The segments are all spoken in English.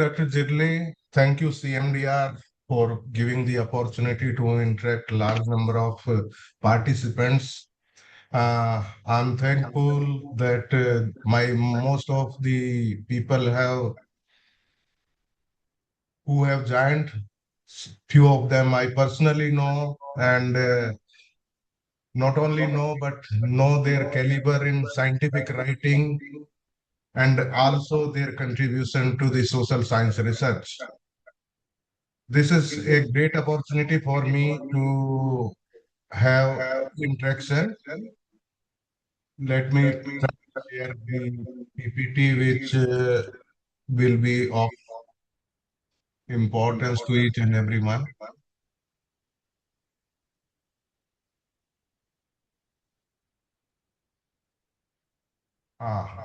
Dr. Jirli. Thank you, CMDR, for giving the opportunity to interact large number of participants. I'm thankful that my most of the people who have joined. Few of them I personally know, and not only know but know their caliber in scientific writing and also their contribution to the social science research. This is a great opportunity for me to have interaction. Let me try to share the PPT, which will be of importance to each and everyone.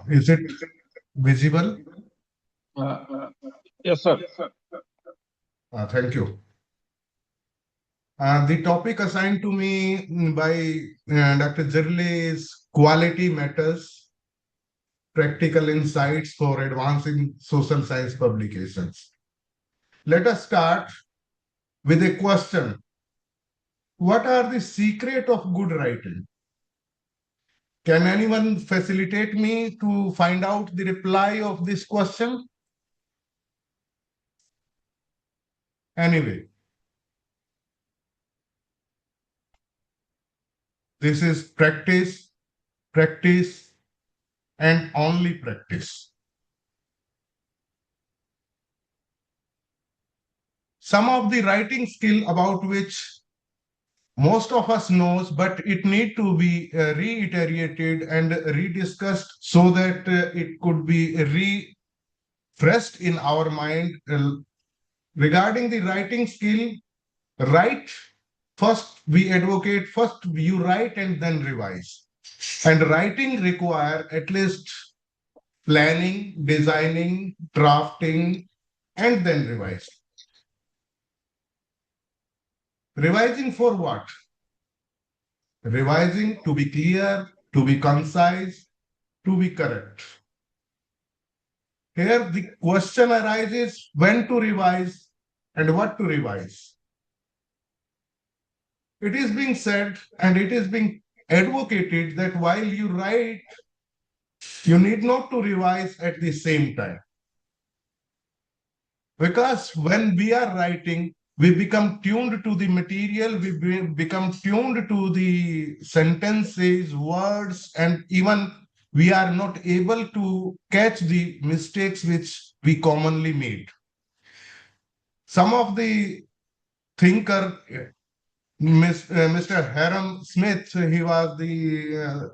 Is it visible? Uh, yes, sir. Thank you. The topic assigned to me by Dr. Jirle is Quality Matters, Practical Insights for Advancing Social Science Publications. Let us start with a question. What are the secret of good writing? Can anyone facilitate me to find out the reply of this question? Anyway, this is practice, practice, and only practice. Some of the writing skill about which most of us knows, but it need to be reiterated and rediscussed so that it could be refreshed in our mind. Regarding the writing skill, write first, we advocate first you write and then revise. And writing require at least planning, designing, drafting, and then revise. Revising for what? Revising to be clear, to be concise, to be correct. Here the question arises when to revise and what to revise. It is being said and it is being advocated that while you write, you need not to revise at the same time. Because when we are writing, we become tuned to the material, become tuned to the sentences, words, and even we are not able to catch the mistakes which we commonly made. Some of the thinker, Mr. Haram Smith, he was the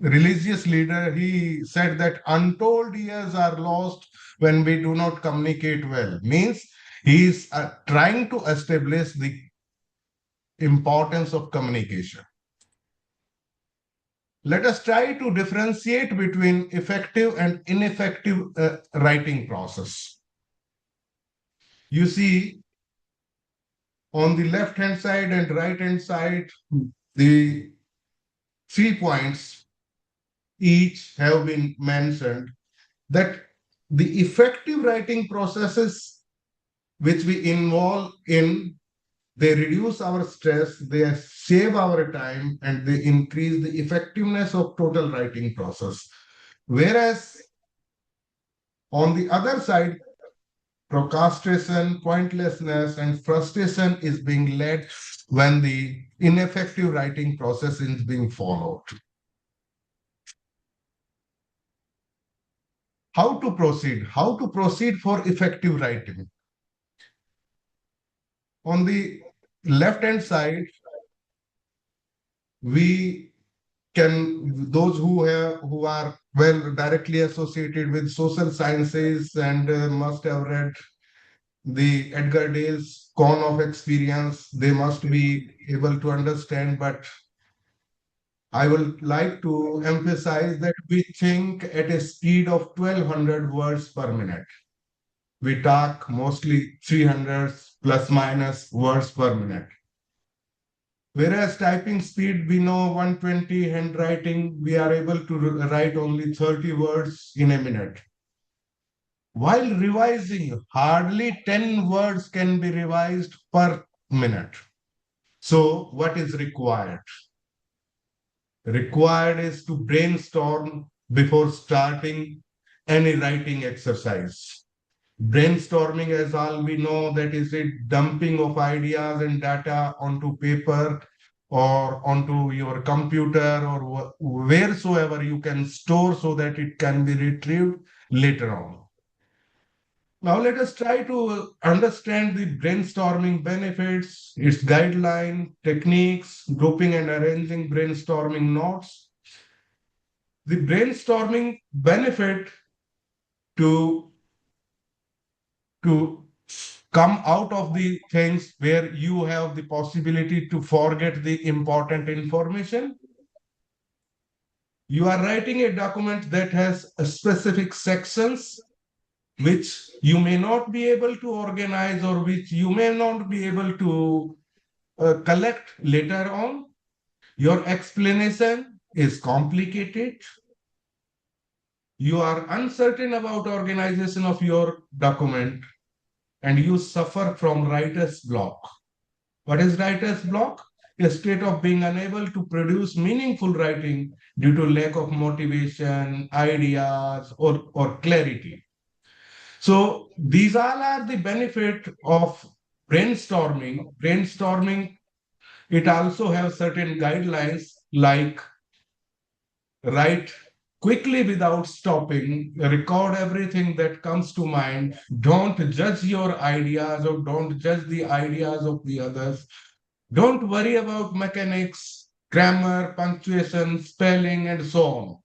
religious leader. He said that untold years are lost when we do not communicate well. Means he is trying to establish the importance of communication. Let us try to differentiate between effective and ineffective writing process. You see, on the left hand side and right hand side, the 3 points each have been mentioned, that the effective writing processes which we involve in, they reduce our stress, they save our time, and they increase the effectiveness of total writing process. Whereas on the other side, procrastination, pointlessness, and frustration is being led when the ineffective writing process is being followed. How to proceed? How to proceed for effective writing? On the left-hand side, we can, those who are well directly associated with social sciences and must have read the Edgar Dale's Cone of Experience, they must be able to understand. But I would like to emphasize that we think at a speed of 1200 words per minute. We talk mostly 300 plus minus words per minute. Whereas typing speed, we know 120, handwriting, we are able to write only 30 words in a minute. While revising, hardly 10 words can be revised per minute. So, what is required? Required is to brainstorm before starting any writing exercise. Brainstorming, as all we know, that is a dumping of ideas and data onto paper or onto your computer or wheresoever you can store so that it can be retrieved later on. Now let us try to understand the brainstorming benefits, its guideline, techniques, grouping and arranging brainstorming notes. The brainstorming benefit to to come out of the things where you have the possibility to forget the important information. You are writing a document that has a specific sections which you may not be able to organize or which you may not be able to collect later on. Your explanation is complicated. You are uncertain about organization of your document and you suffer from writer's block. What is writer's block? A state of being unable to produce meaningful writing due to lack of motivation, ideas, or clarity. So these all are the benefit of brainstorming. Brainstorming, it also has certain guidelines like write quickly without stopping, record everything that comes to mind, don't judge your ideas or don't judge the ideas of the others, don't worry about mechanics, grammar, punctuation, spelling, and so on.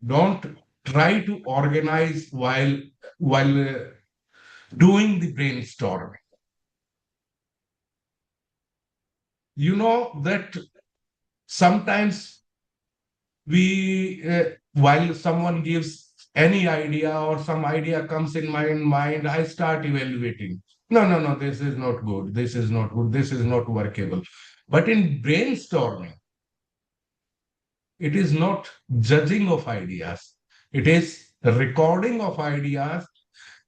Don't try to organize while doing the brainstorming. You know that sometimes while someone gives any idea or some idea comes in my mind, I start evaluating. No, this is not good. This is not good. This is not workable. But in brainstorming, it is not judging of ideas. It is recording of ideas.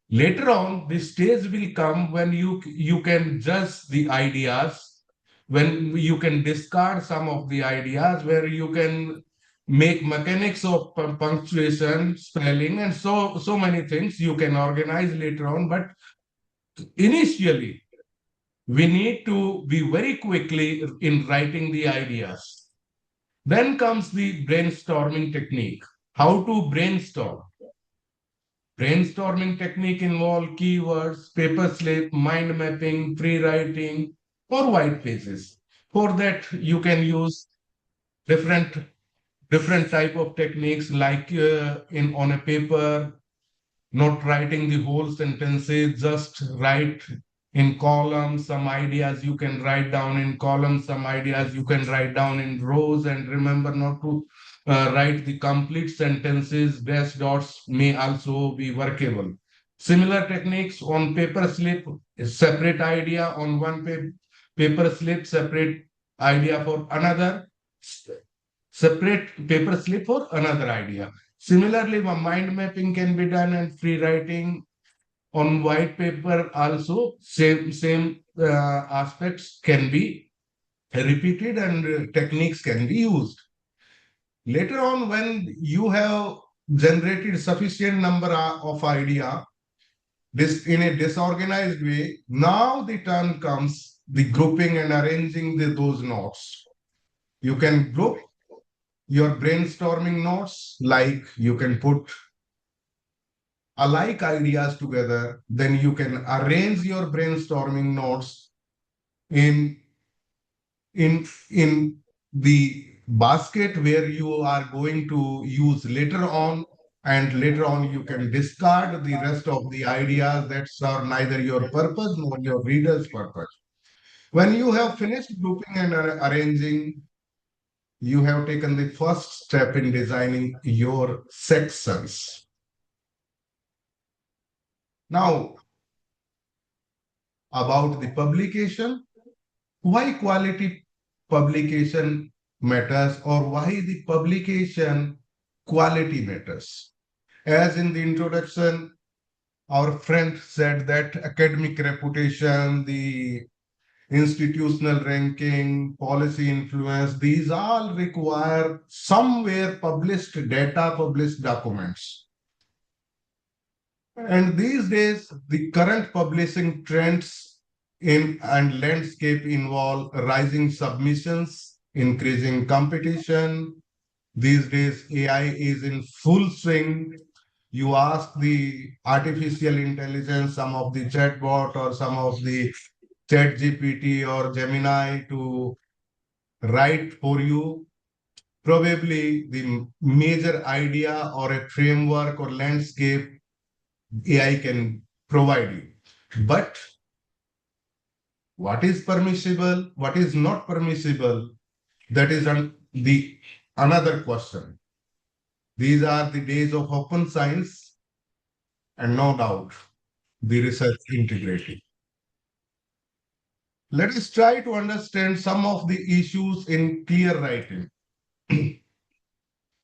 Later on, the stage will come when you can judge the ideas, when you can discard some of the ideas, where you can make mechanics of punctuation, spelling, and so many things you can organize later on. But initially, we need to be very quickly in writing the ideas. Then comes the brainstorming technique. How to brainstorm? Brainstorming technique involve keywords, paper slip, mind mapping, free writing, or white pages. For that, you can use different different type of techniques like in on a paper, not writing the whole sentences, just write in columns. Some ideas you can write down in columns, some ideas you can write down in rows, and remember not to write the complete sentences. Dash dots may also be workable. Similar techniques on paper slip, separate idea on one paper slip, separate idea for another, separate paper slip for another idea. Similarly, mind mapping can be done and free writing on white paper also. Same aspects can be repeated and techniques can be used. Later on, when you have generated sufficient number of idea, this in a disorganized way, now the turn comes the grouping and arranging those notes. You can group your brainstorming notes, like you can put alike ideas together, then you can arrange your brainstorming notes in in the basket where you are going to use later on, and later on you can discard the rest of the ideas that serve neither your purpose nor your reader's purpose. When you have finished grouping and arranging, you have taken the first step in designing your sections. Now, about the publication, why quality publication matters, or why the publication quality matters. As in the introduction, our friend said that academic reputation, the institutional ranking, policy influence, these all require somewhere published data, published documents. And these days, the current publishing trends in and landscape involve rising submissions, increasing competition. These days, AI is in full swing. You ask the artificial intelligence, some of the chatbot or some of the chat GPT or Gemini to write for you. Probably the major idea or a framework or landscape AI can provide you. But what is permissible, what is not permissible, that is the another question. These are the days of open science and no doubt the research integrity. Let us try to understand some of the issues in clear writing.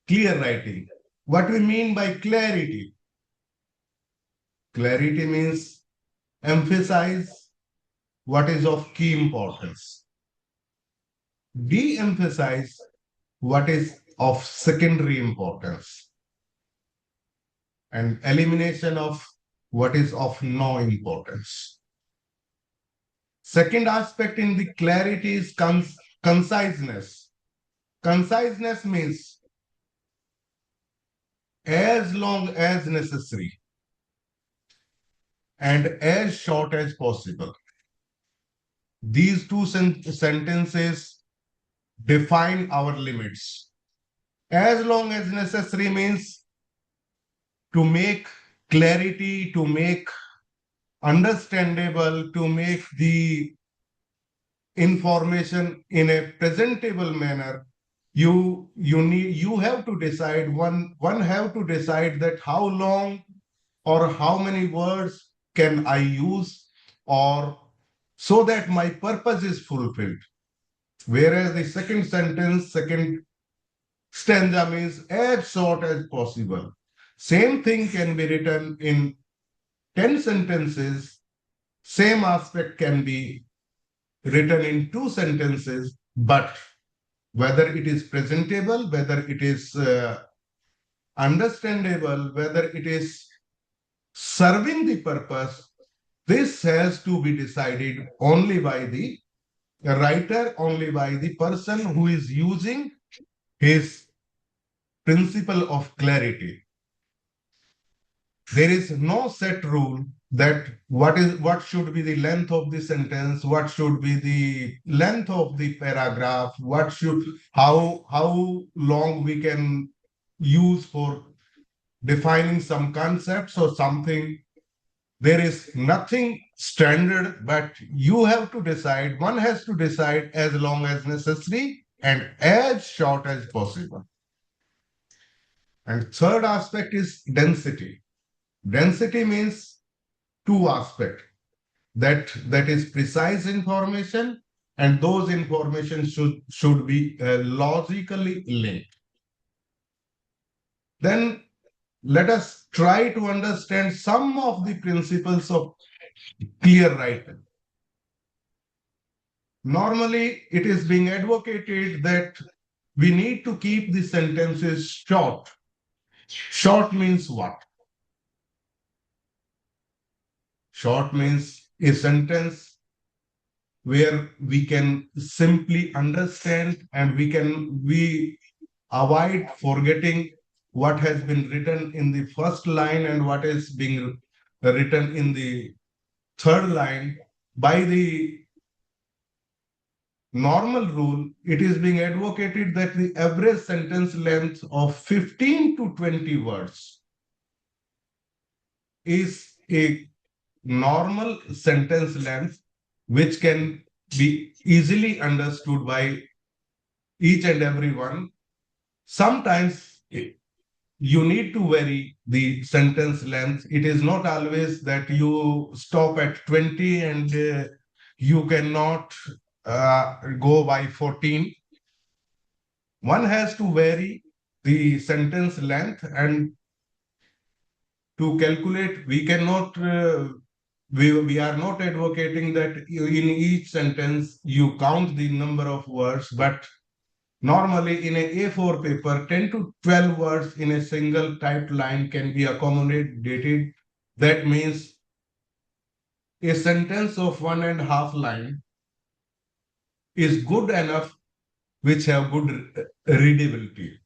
Clear writing. What we mean by clarity? Clarity means emphasize what is of key importance, de emphasize what is of secondary importance, and elimination of what is of no importance. Second aspect in the clarity is conciseness. Conciseness means as long as necessary and as short as possible. These two sentences define our limits. As long as necessary means to make clarity, to make understandable, to make the information in a presentable manner. You have to decide, one have to decide that how long or how many words can I use, or so that my purpose is fulfilled. Whereas the second sentence, second stanza means as short as possible. Same thing can be written in 10 sentences. Same aspect can be written in 2 sentences, but whether it is presentable, whether it is understandable, whether it is serving the purpose, this has to be decided only by the writer, only by the person who is using his principle of clarity. There is no set rule that what should be the length of the sentence, what should be the length of the paragraph, what should how long we can use for defining some concepts or something. There is nothing standard, but you have to decide, one has to decide as long as necessary and as short as possible. And third aspect is density. Density means two aspects, that is precise information, and those information should be logically linked. Then let us try to understand some of the principles of clear writing. Normally, it is being advocated that we need to keep the sentences short. Short means what? Short means a sentence where we can simply understand and we avoid forgetting what has been written in the first line and what is being written in the third line. By the normal rule, it is being advocated that the average sentence length of 15 to 20 words is a normal sentence length which can be easily understood by each and everyone. Sometimes you need to vary the sentence length. It is not always that you stop at 20 and you cannot go by 14. One has to vary the sentence length, and to calculate. We cannot, we are not advocating that in each sentence you count the number of words, but normally in a A4 paper, 10 to 12 words in a single typed line can be accommodated. That means a sentence of 1.5 line is good enough, which have good readability.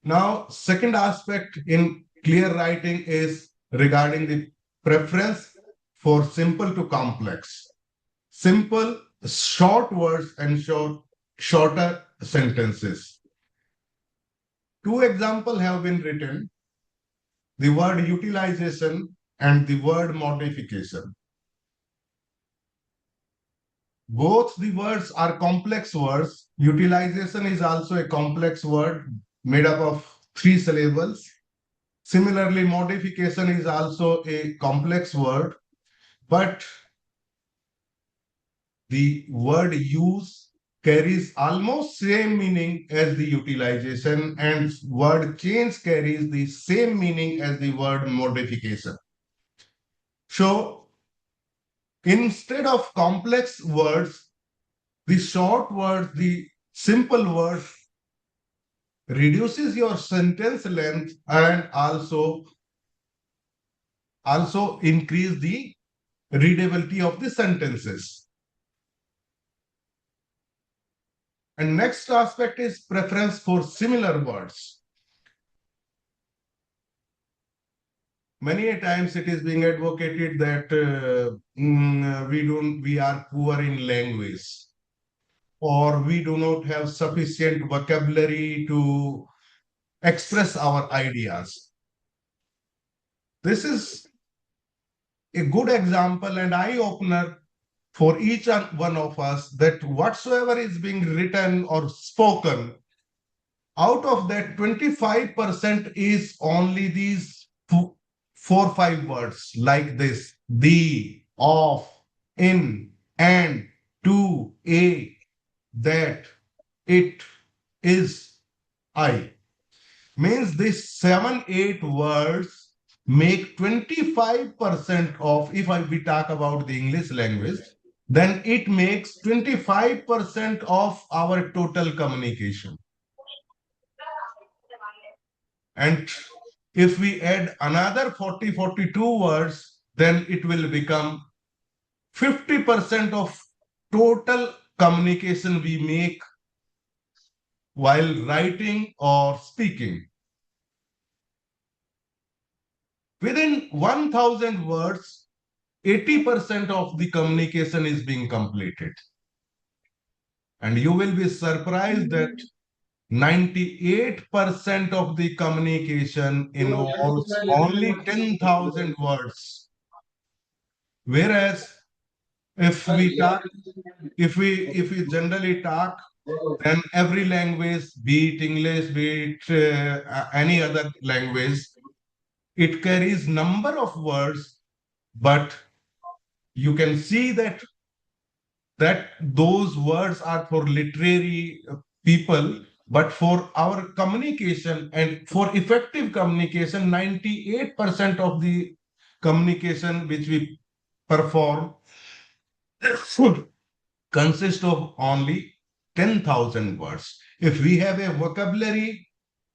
Now, second aspect in clear writing is regarding the preference for simple to complex. Simple, short words and shorter sentences. Two examples have been written, the word utilization and the word modification. Both the words are complex words. Utilization is also a complex word made up of 3 syllables. Similarly, modification is also a complex word, but the word use carries almost same meaning as the utilization, and word change carries the same meaning as the word modification. So instead of complex words, the short words, the simple words reduces your sentence length and also increase the readability of the sentences. And next aspect is preference for similar words. Many a times it is being advocated that we are poor in language, or we do not have sufficient vocabulary to express our ideas. This is a good example and eye opener for each one of us that whatsoever is being written or spoken, out of that 25% is only these 4 5 words like this: the, of, in, and, to, a, that, it, is, I. Means these 7 8 words make 25% of, if we talk about the English language, then it makes 25% of our total communication. And if we add another 42 words, then it will become 50% of total communication we make while writing or speaking. Within 1000 words, 80% of the communication is being completed. And you will be surprised that 98% of the communication involves only 10,000 words. Whereas if we talk, if we generally talk, then every language, be it English, be it any other language, it carries number of words, but you can see that those words are for literary people, but for our communication and for effective communication, 98% of the communication which we perform should consist of only 10,000 words. If we have a vocabulary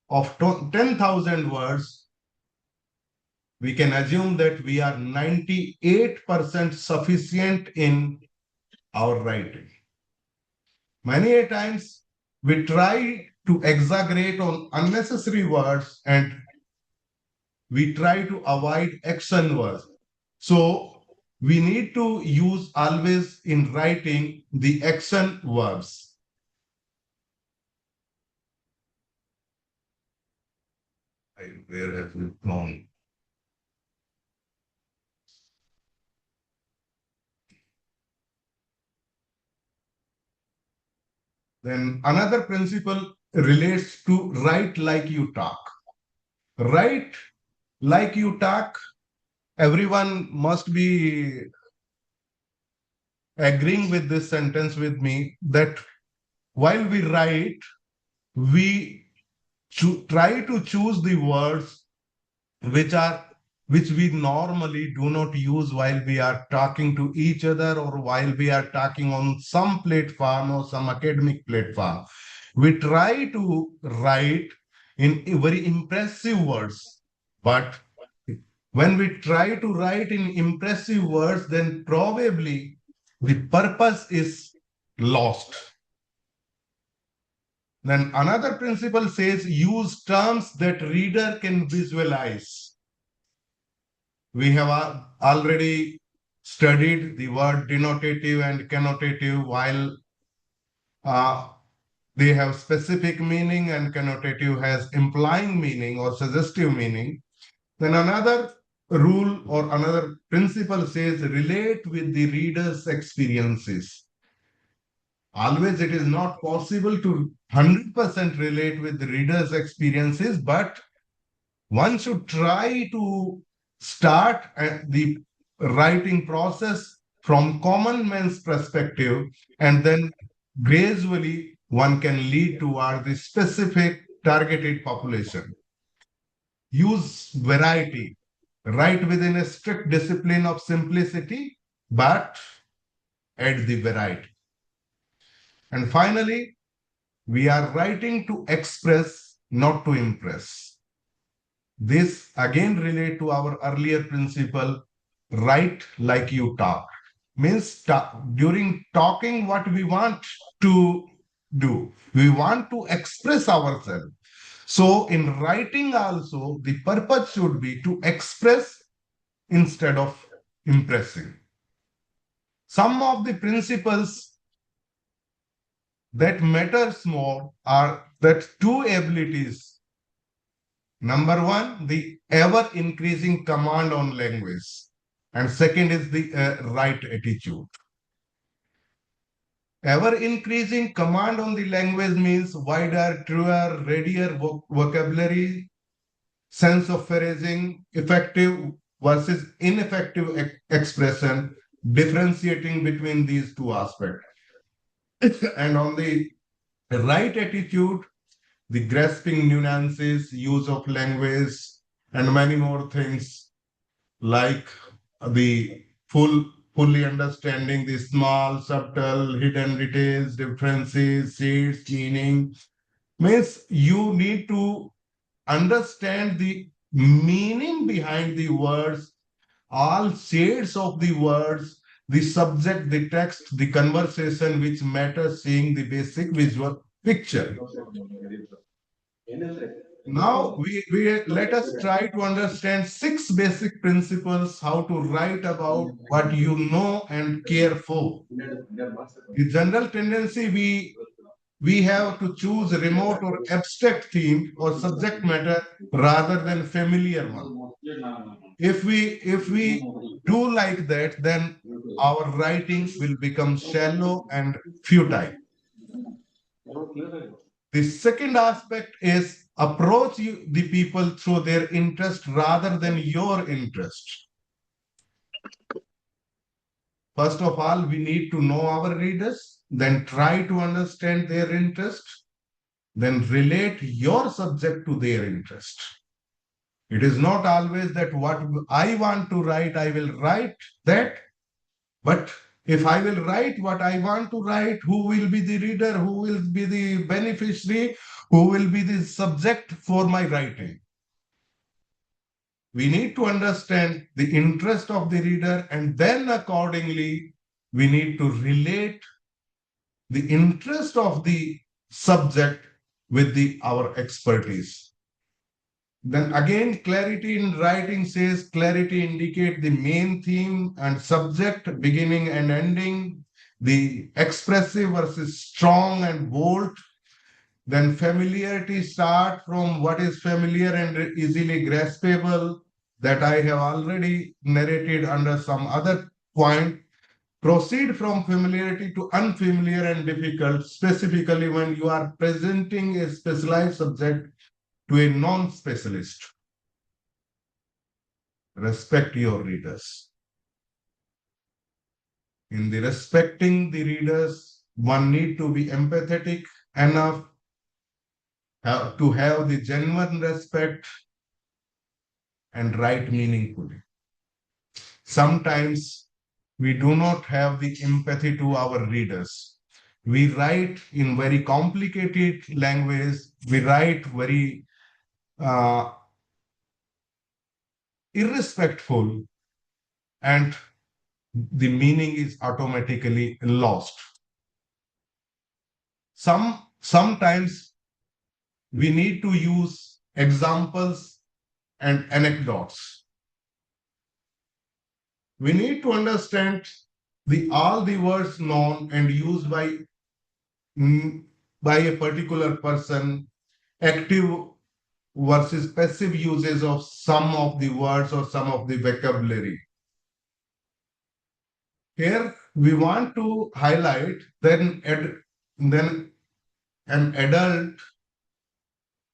of 10,000 words, we can assume that we are 98% sufficient in our writing. Many a times we try to exaggerate on unnecessary words and we try to avoid action words. So we need to use always in writing the action verbs. Where have we gone? Then another principle relates to write like you talk. Write like you talk. Everyone must be agreeing with this sentence with me that while we write, we try to choose the words which we normally do not use while we are talking to each other or while we are talking on some platform or some academic platform. We try to write in very impressive words, but when we try to write in impressive words, then probably the purpose is lost. Then another principle says use terms that reader can visualize. We have already studied the word denotative and connotative. While uh, they have specific meaning and connotative has implying meaning or suggestive meaning, then another rule or another principle says relate with the reader's experiences. Always it is not possible to 100% relate with the reader's experiences, but one should try to start the writing process from common man's perspective, and then gradually one can lead toward the specific targeted population. Use variety, write within a strict discipline of simplicity, but add the variety. And finally, we are writing to express, not to impress. This again relate to our earlier principle, write like you talk. Means during talking, what we want to do, we want to express ourselves. So in writing also, the purpose should be to express instead of impressing. Some of the principles that matters more are that two abilities. Number one, the ever increasing command on language. And second is the right attitude. Ever increasing command on the language means wider, truer, readier vocabulary, sense of phrasing, effective versus ineffective expression, differentiating between these two aspects. And on the right attitude, the grasping nuances, use of language, and many more things like the fully understanding the small, subtle, hidden details, differences, shades, meaning. Means you need to understand the meaning behind the words, all shades of the words, the subject, the text, the conversation, which matters, seeing the basic visual picture. Now we let us try to understand six basic principles how to write about what you know and care for. The general tendency we have to choose remote or abstract theme or subject matter rather than familiar one. If we do like that, then our writing will become shallow and futile. The second aspect is approach the people through their interest rather than your interest. First of all, we need to know our readers, then try to understand their interest, then relate your subject to their interest. It is not always that what I want to write, I will write that. But if I will write what I want to write, who will be the reader, who will be the beneficiary, who will be the subject for my writing? We need to understand the interest of the reader, and then accordingly, we need to relate the interest of the subject with our expertise. Then again, clarity in writing says clarity indicate the main theme and subject, beginning and ending, the expressive versus strong and bold. Then familiarity start from what is familiar and easily graspable, that I have already narrated under some other point. Proceed from familiarity to unfamiliar and difficult, specifically when you are presenting a specialized subject to a non-specialist. Respect your readers. In the respecting the readers, one need to be empathetic enough to have the genuine respect and write meaningfully. Sometimes we do not have the empathy to our readers. We write in very complicated language. We write very uh, irrespectful, and the meaning is automatically lost. Sometimes we need to use examples and anecdotes. We need to understand all the words known and used mm, by a particular person, active versus passive uses of some of the words or some of the vocabulary. Here we want to highlight then an adult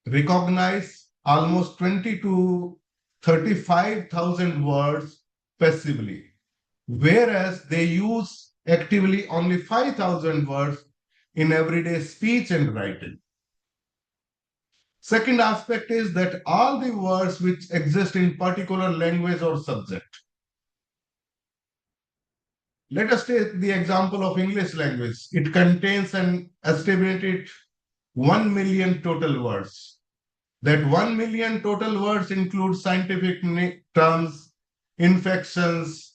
recognize almost 20 to 35,000 words passively, whereas they use actively only 5,000 words in everyday speech and writing. Second aspect is that all the words which exist in particular language or subject. Let us take the example of English language. It contains an estimated 1 million total words. That 1 million total words include scientific terms, infections,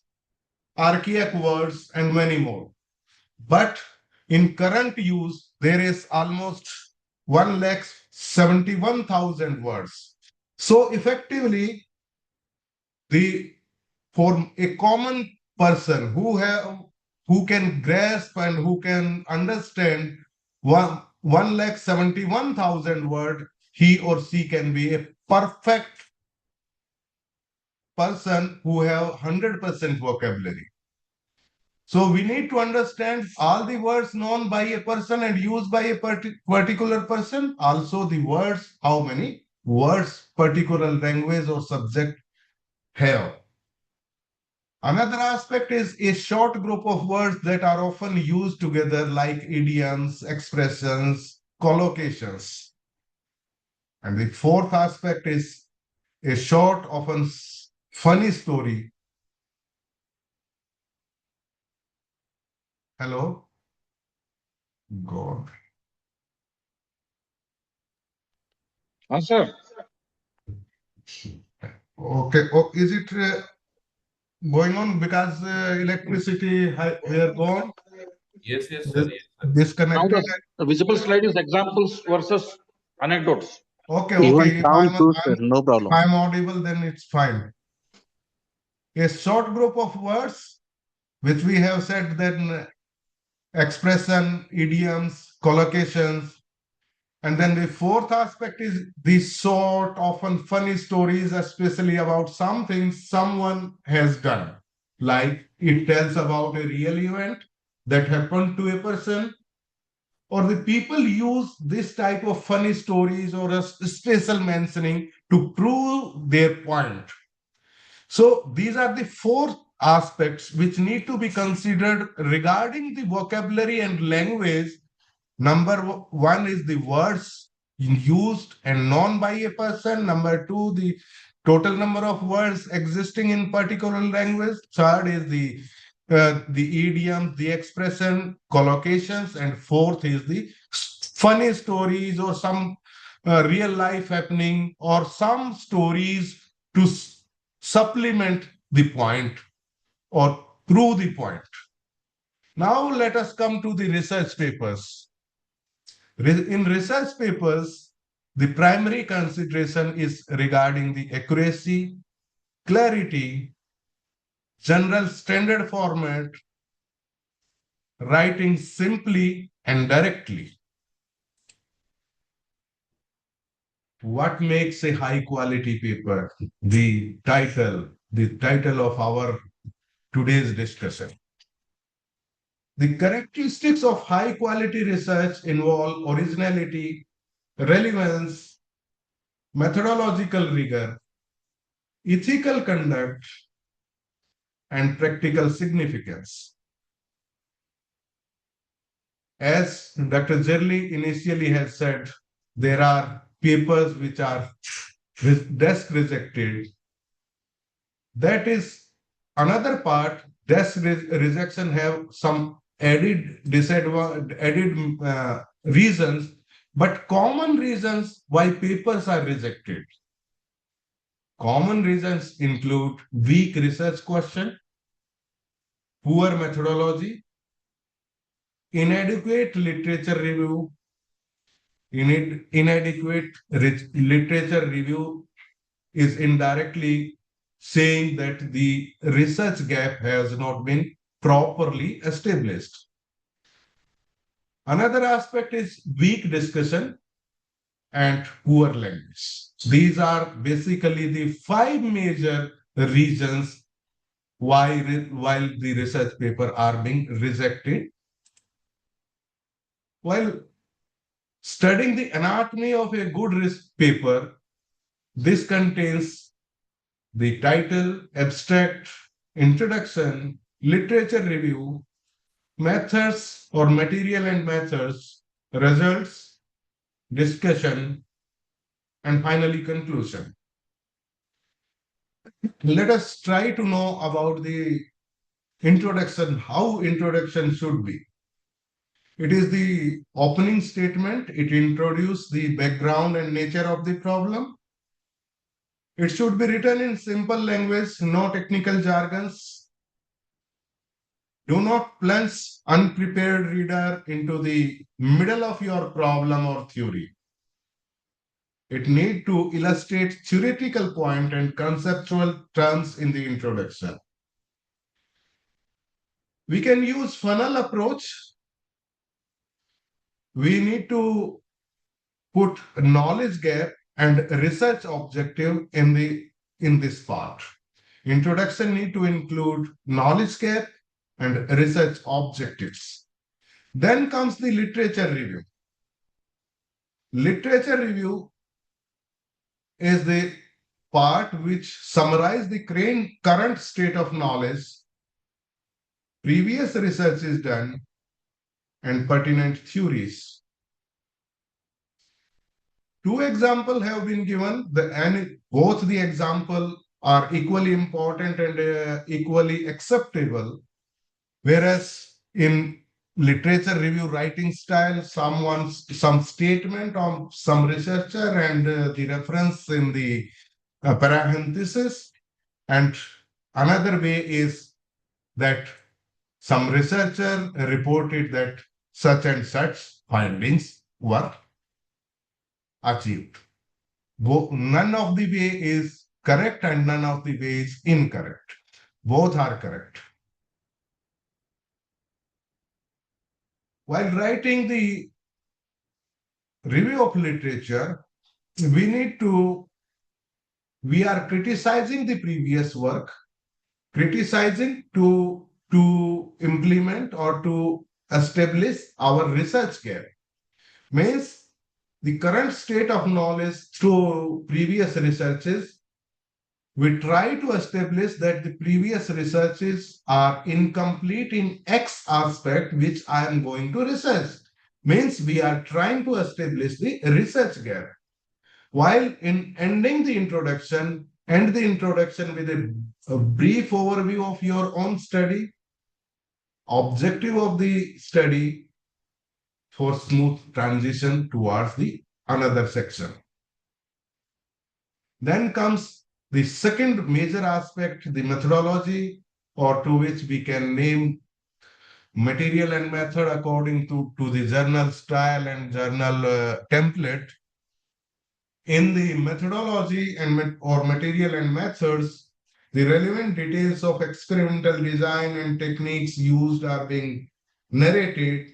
archaic words, and many more. But in current use, there is almost 1,71,000 words. So effectively, the for a common person who can grasp and who can understand 1,71,000 word, he or she can be a perfect person who have 100% vocabulary. So we need to understand all the words known by a person and used by a particular person. Also the words, how many words particular language or subject have. Another aspect is a short group of words that are often used together, like idioms, expressions, collocations. And the fourth aspect is a short, often funny story. Hello? God. Sir. Okay. Oh, is it going on because electricity were gone? Yes, yes, sir. Yes, sir. Now Disconnected? the visible slide is examples versus anecdotes. Okay, Even okay. If sound too, sir. No problem. I'm audible, then it's fine. A short group of words, which we have said then expression, idioms, collocations. And then the fourth aspect is the short, often funny stories, especially about something someone has done. Like it tells about a real event that happened to a person, or the people use this type of funny stories or a special mentioning to prove their point. So these are the four aspects which need to be considered regarding the vocabulary and language. Number one is the words used and known by a person. Number two, the total number of words existing in particular language. Third is the idiom, the expression, collocations, and fourth is the funny stories or some real life happening or some stories to supplement the point or prove the point. Now let us come to the research papers. In research papers, the primary consideration is regarding the accuracy, clarity, general standard format, writing simply and directly. What makes a high quality paper? The title of our today's discussion. The characteristics of high quality research involve originality, relevance, methodological rigor, ethical conduct, and practical significance. As Dr. Jerli initially has said, there are papers which are desk rejected, That is another part. This rejection have some added reasons, but common reasons why papers are rejected. Common reasons include weak research question, poor methodology, inadequate literature review. Inadequate literature review is indirectly saying that the research gap has not been properly established. Another aspect is weak discussion and poor language. These are basically the five major reasons why while the research paper are being rejected. While studying the anatomy of a good paper, this contains the title, abstract, introduction, literature review, methods or material and methods, results, discussion, and finally conclusion. Let us try to know about the introduction, how introduction should be. It is the opening statement. It introduces the background and nature of the problem. It should be written in simple language, no technical jargons. Do not plunge unprepared reader into the middle of your problem or theory. It need to illustrate theoretical point and conceptual terms in the introduction. We can use funnel approach. We need to put knowledge gap and research objective in this part. Introduction need to include knowledge gap and research objectives. Then comes the literature review. Literature review is the part which summarizes the current state of knowledge, previous research is done, and pertinent theories. Two examples have been given, and both the example are equally important and equally acceptable. Whereas in literature review writing style, some statement of some researcher and the reference in the parenthesis, and another way is that some researcher reported that such and such findings were achieved. None of the way is correct and none of the way is incorrect. Both are correct. While writing the review of literature, we are criticizing the previous work, criticizing to implement or to establish our research gap. Means the current state of knowledge through previous researches, we try to establish that the previous researches are incomplete in X aspect, which I am going to research. Means we are trying to establish the research gap. While in ending the introduction, end the introduction with a brief overview of your own study, objective of the study for smooth transition towards the another section. Then comes the second major aspect, the methodology, or to which we can name material and method according to the journal style and journal template. In the methodology or material and methods, the relevant details of experimental design and techniques used are being narrated.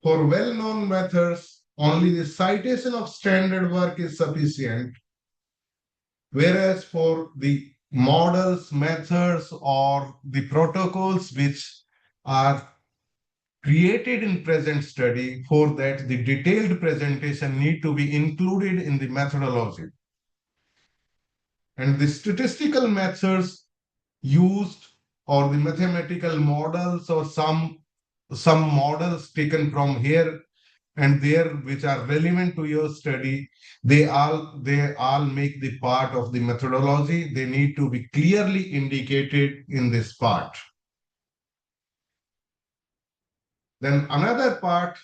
For well-known methods, only the citation of standard work is sufficient. Whereas for the models, methods, or the protocols which are created in present study, for that the detailed presentation need to be included in the methodology. And the statistical methods used or the mathematical models or some models taken from here and there which are relevant to your study, they all make the part of the methodology. They need to be clearly indicated in this part. Then another part,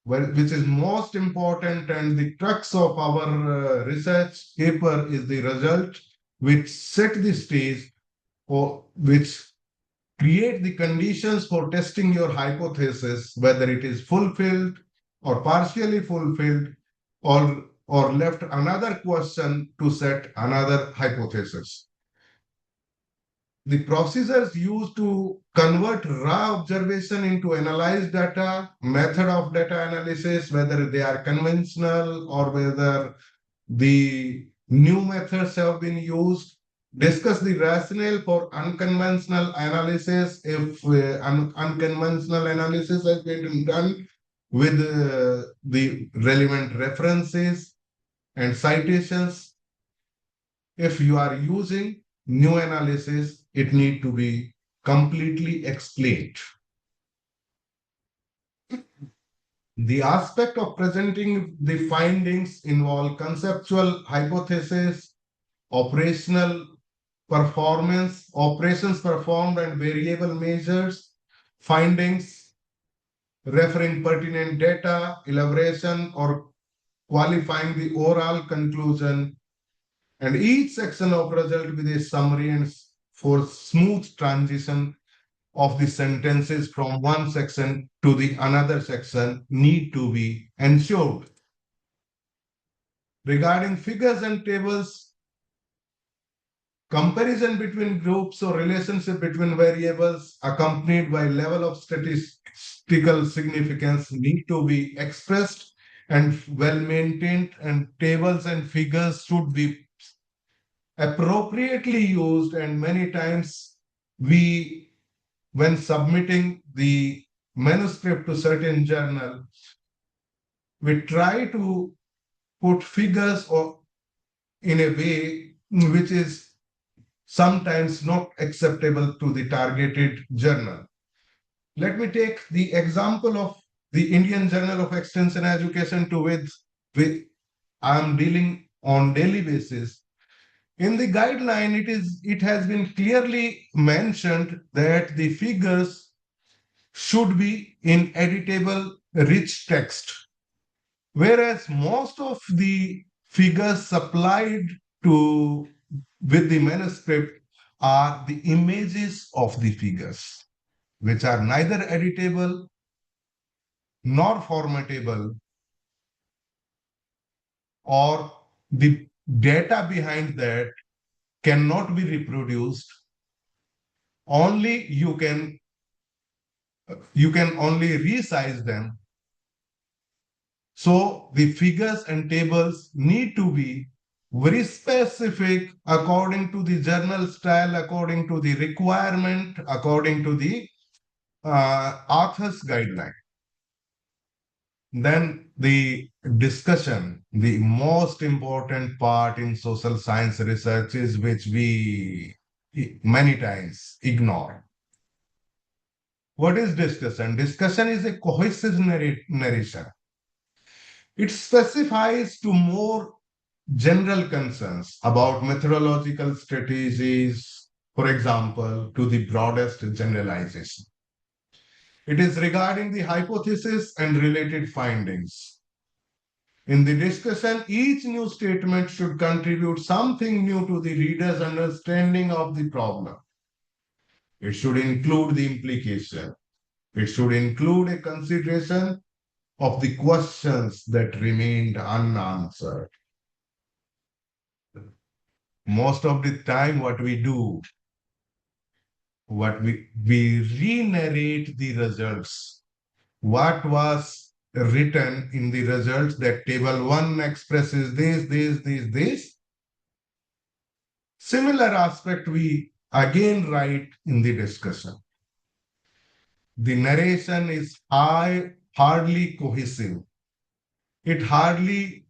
which is most important and the crux of our research paper, is the result which set the stage or which create the conditions for testing your hypothesis, whether it is fulfilled or partially fulfilled, or left another question to set another hypothesis. The procedures used to convert raw observation into analyzed data, method of data analysis, whether they are conventional or whether the new methods have been used, discuss the rationale for unconventional analysis if unconventional analysis has been done with the relevant references and citations. If you are using new analysis, it need to be completely explained. The aspect of presenting the findings involve conceptual hypothesis, operational performance, operations performed and variable measures, findings, referring pertinent data, elaboration or qualifying the overall conclusion, and each section of result with a summary and for smooth transition of the sentences from one section to the another section need to be ensured. Regarding figures and tables, comparison between groups or relationship between variables accompanied by level of statistical significance need to be expressed and well maintained, and tables and figures should be appropriately used. And many times when submitting the manuscript to certain journal, we try to put figures or in a way which is sometimes not acceptable to the targeted journal. Let me take the example of the Indian Journal of Extension Education to which I am dealing on daily basis. In the guideline, it has been clearly mentioned that the figures should be in editable, rich text, whereas most of the figures supplied to with the manuscript are the images of the figures, which are neither editable nor formatable, or the data behind that cannot be reproduced. Only you can only resize them. So the figures and tables need to be very specific according to the journal style, according to the requirement, according to the author's guideline. Then the discussion, the most important part in social science research, is which we many times ignore. What is discussion? Discussion is a cohesive narration. It specifies to more general concerns about methodological strategies, for example, to the broadest generalization. It is regarding the hypothesis and related findings. In the discussion, each new statement should contribute something new to the reader's understanding of the problem. It should include the implication. It should include a consideration of the questions that remained unanswered. Most of the time, what we do, we re-narrate the results. What was written in the results, that table 1 expresses this. Similar aspect we again write in the discussion. The narration is hardly cohesive. It hardly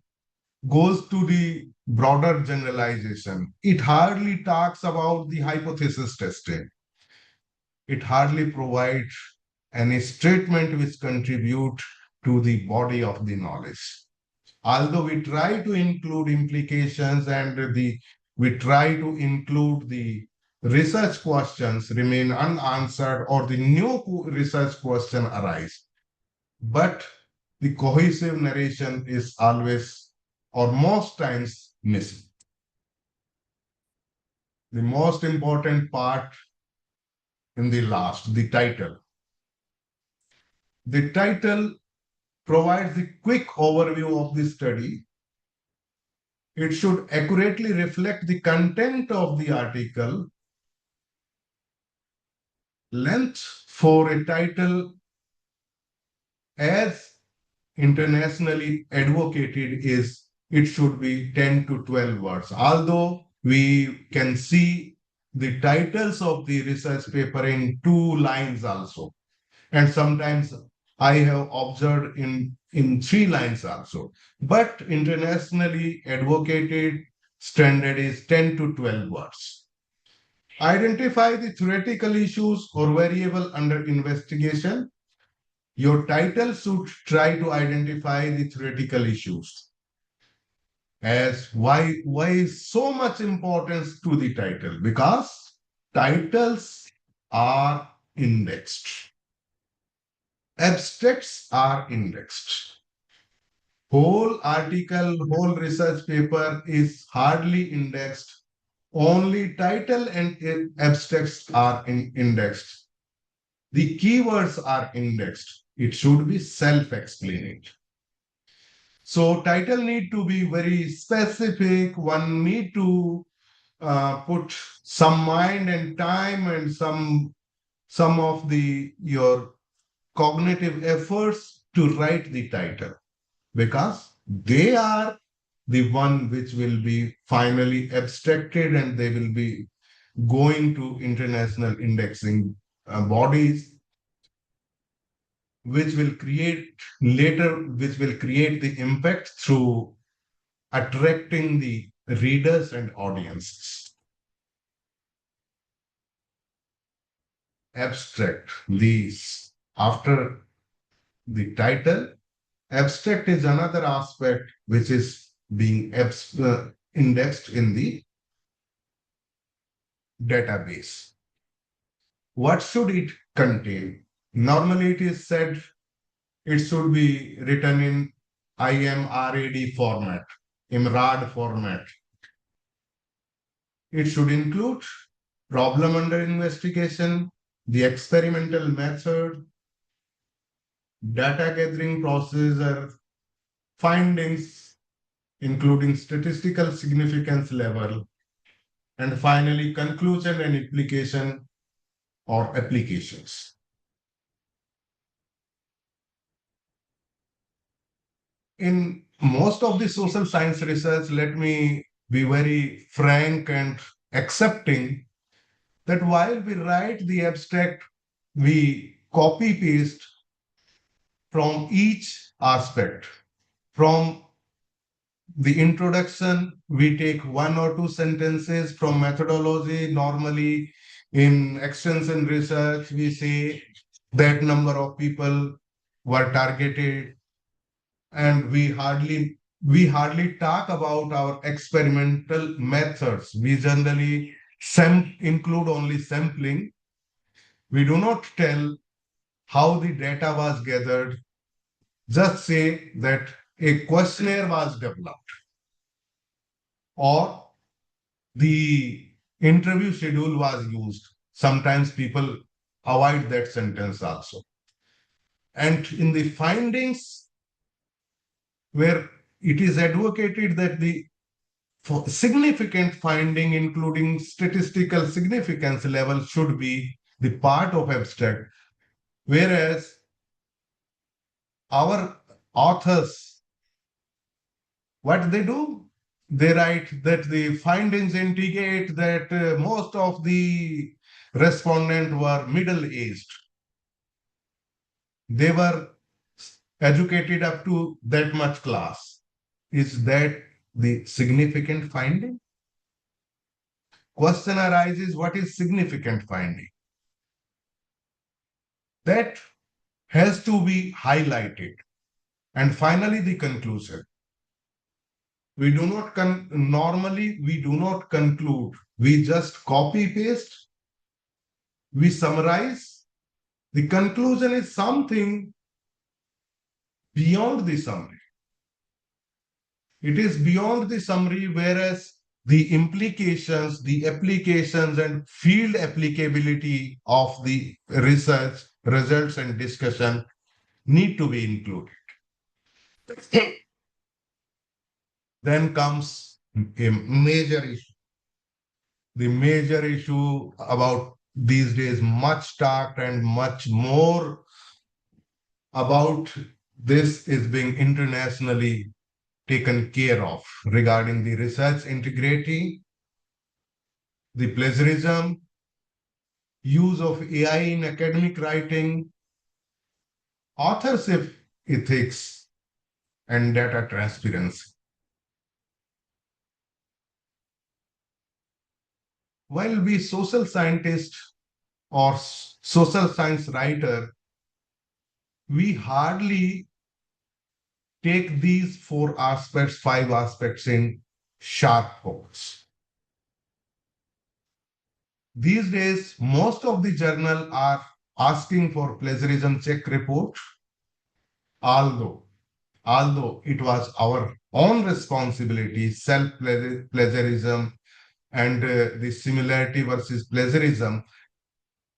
goes to the broader generalization. It hardly talks about the hypothesis testing. It hardly provides any statement which contribute to the body of the knowledge. Although we try to include implications and we try to include the research questions remain unanswered or the new research question arise. But the cohesive narration is always or most times missing. The most important part in the last, the title. The title provides the quick overview of the study. It should accurately reflect the content of the article. Length for a title as internationally advocated is it should be 10 to 12 words. Although we can see the titles of the research paper in 2 lines also. And sometimes I have observed in 3 lines also. But internationally advocated standard is 10 to 12 words. Identify the theoretical issues or variable under investigation. Your title should try to identify the theoretical issues. As why is so much importance to the title? Because titles are indexed. Abstracts are indexed. Whole article, whole research paper is hardly indexed. Only title and abstracts are indexed. The keywords are indexed. It should be self-explanatory. So title need to be very specific. One need to put some mind and time and some of your cognitive efforts to write the title, because they are the one which will be finally abstracted and they will be going to international indexing bodies, which will create which will create the impact through attracting the readers and audiences. Abstract, these after the title, abstract is another aspect which is being indexed in the database. What should it contain? Normally, it is said it should be written in IMRAD format, IMRAD format. It should include problem under investigation, the experimental method, data gathering procedure, findings, including statistical significance level, and finally conclusion and implication or applications. In most of the social science research, let me be very frank and accepting that while we write the abstract, we copy paste from each aspect. From the introduction, we take 1 or 2 sentences. From methodology. Normally, in extension research, we say that number of people were targeted, and we hardly talk about our experimental methods. We generally include only sampling. We do not tell how the data was gathered. Just say that a questionnaire was developed or the interview schedule was used. Sometimes people avoid that sentence also. And in the findings, where it is advocated that the significant finding, including statistical significance level, should be the part of abstract, whereas our authors, what they do, they write that the findings indicate that most of the respondents were middle-aged. They were educated up to that much class. Is that the significant finding? Question arises, what is significant finding? That has to be highlighted. And finally, the conclusion. We do not normally we do not conclude. We just copy paste. We summarize. The conclusion is something beyond the summary. It is beyond the summary, whereas the implications, the applications, and field applicability of the research results and discussion need to be included. Then comes a major issue. The major issue about these days, much talked and much more about this is being internationally taken care of regarding the research integrity, the plagiarism, use of AI in academic writing, authorship ethics, and data transparency. While we social scientists or social science writer, we hardly take these 4 aspects, 5 aspects in sharp focus. These days, most of the journal are asking for plagiarism check report, although it was our own responsibility, self-plagiarism and the similarity versus plagiarism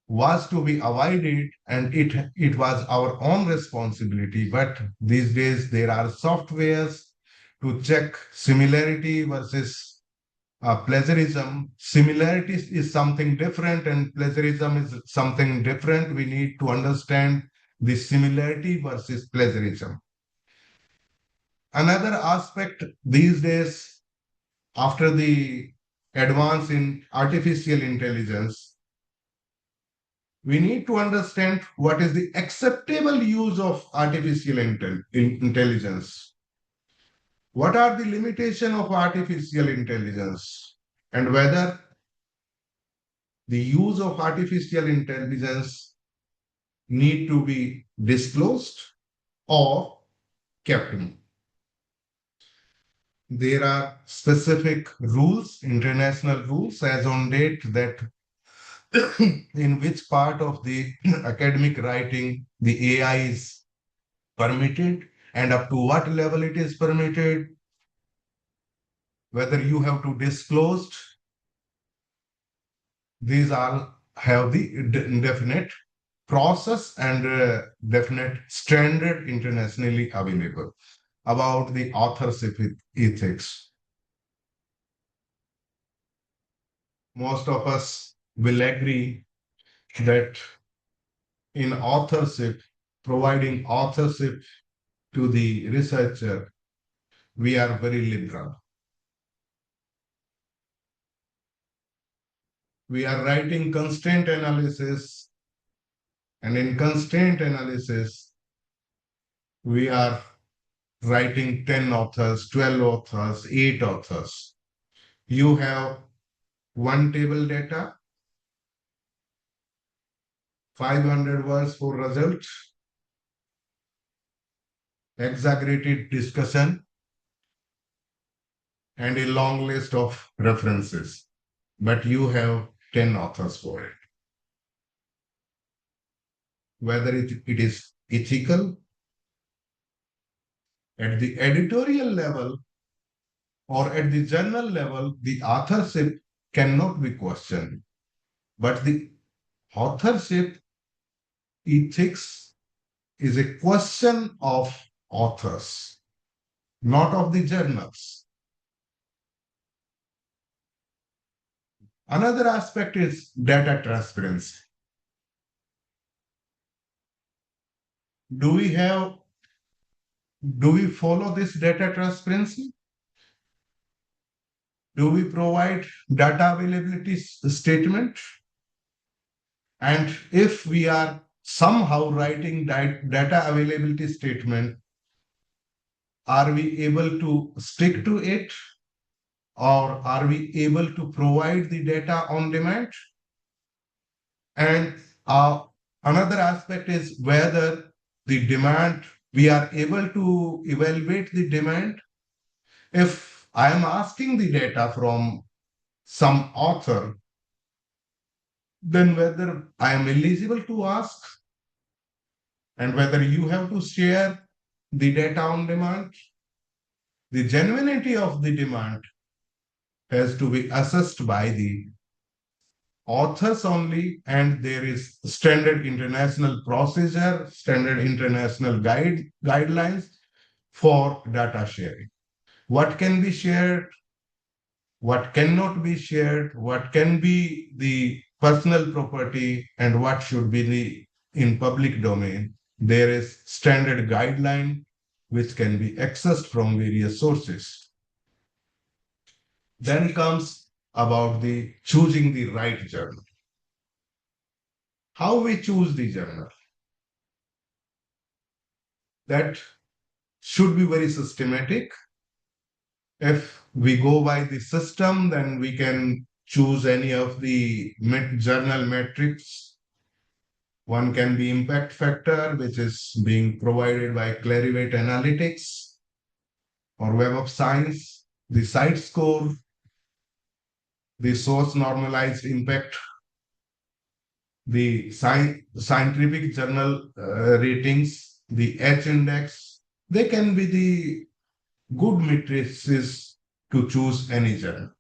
was to be avoided, and it was our own responsibility. But these days there are softwares to check similarity versus plagiarism. Similarity is something different and plagiarism is something different. We need to understand the similarity versus plagiarism. Another aspect these days, after the advance in artificial intelligence, we need to understand what is the acceptable use of artificial intelligence. What are the limitations of artificial intelligence, and whether the use of artificial intelligence need to be disclosed or kept in. There are specific rules, international rules as on date, that in which part of the academic writing the AI is permitted and up to what level it is permitted, whether you have to disclose. These all have the definite process and definite standard internationally available. About the authorship ethics, most of us will agree that in authorship, providing authorship to the researcher, we are very liberal. We are writing constraint analysis, and in constraint analysis, we are writing 10 authors, 12 authors, 8 authors. You have one table data, 500 words for result, exaggerated discussion, and a long list of references. But you have 10 authors for it. Whether it is ethical at the editorial level or at the journal level, the authorship cannot be questioned. But the authorship ethics is a question of authors, not of the journals. Another aspect is data transparency. Do we follow this data transparency? Do we provide data availability statement? And if we are somehow writing data availability statement, are we able to stick to it, or are we able to provide the data on demand? And another aspect is whether the demand we are able to evaluate the demand. If I am asking the data from some author, then whether I am eligible to ask and whether you have to share the data on demand, the genuinity of the demand has to be assessed by the authors only, and there is standard international procedure, standard international guidelines for data sharing. What can be shared, what cannot be shared, what can be the personal property, and what should be the in public domain. There is standard guideline which can be accessed from various sources. Then comes about the choosing the right journal. How we choose the journal, that should be very systematic. If we go by the system, then we can choose any of the journal metrics. One can be impact factor, which is being provided by Clarivate Analytics or Web of Science, the site score, the source normalized impact, the scientific journal ratings, the H index. They can be the good matrices to choose any journal.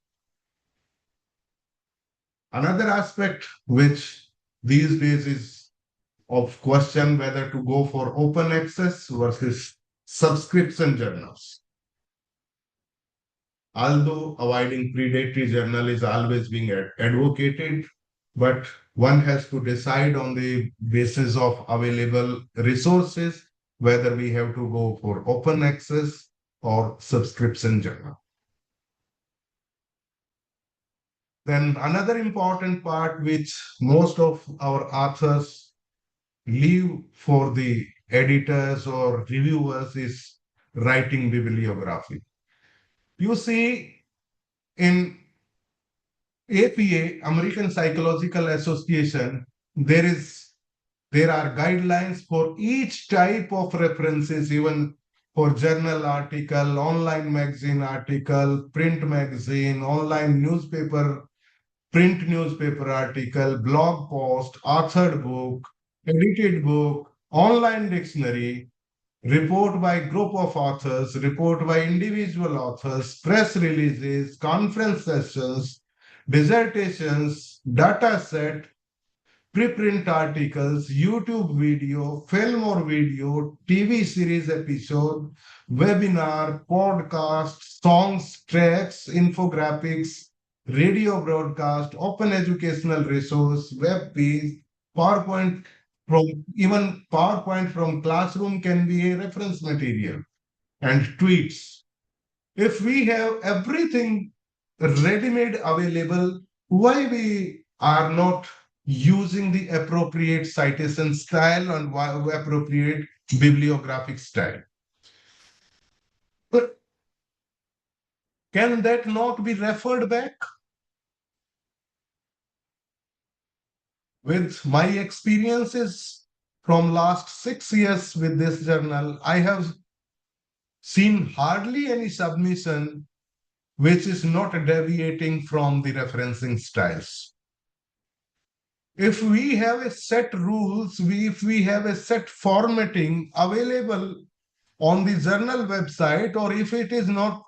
Another aspect which these days is of question whether to go for open access versus subscription journals. Although avoiding predatory journal is always being advocated, but one has to decide on the basis of available resources whether we have to go for open access or subscription journal. Then another important part which most of our authors leave for the editors or reviewers is writing bibliography. You see, in APA, American Psychological Association, there are guidelines for each type of references, even for journal article, online magazine article, print magazine, online newspaper, print newspaper article, blog post, authored book, edited book, online dictionary, report by group of authors, report by individual authors, press releases, conference sessions, dissertations, data set, preprint articles, YouTube video, film or video, TV series episode, webinar, podcast, songs, tracks, infographics, radio broadcast, open educational resource, web page, PowerPoint from even PowerPoint from classroom can be a reference material, and tweets. If we have everything ready-made available, why we are not using the appropriate citation style and appropriate bibliographic style? But can that not be referred back? With my experiences from last 6 years with this journal, I have seen hardly any submission which is not deviating from the referencing styles. If we have a set rules, if we have a set formatting available on the journal website, or if it is not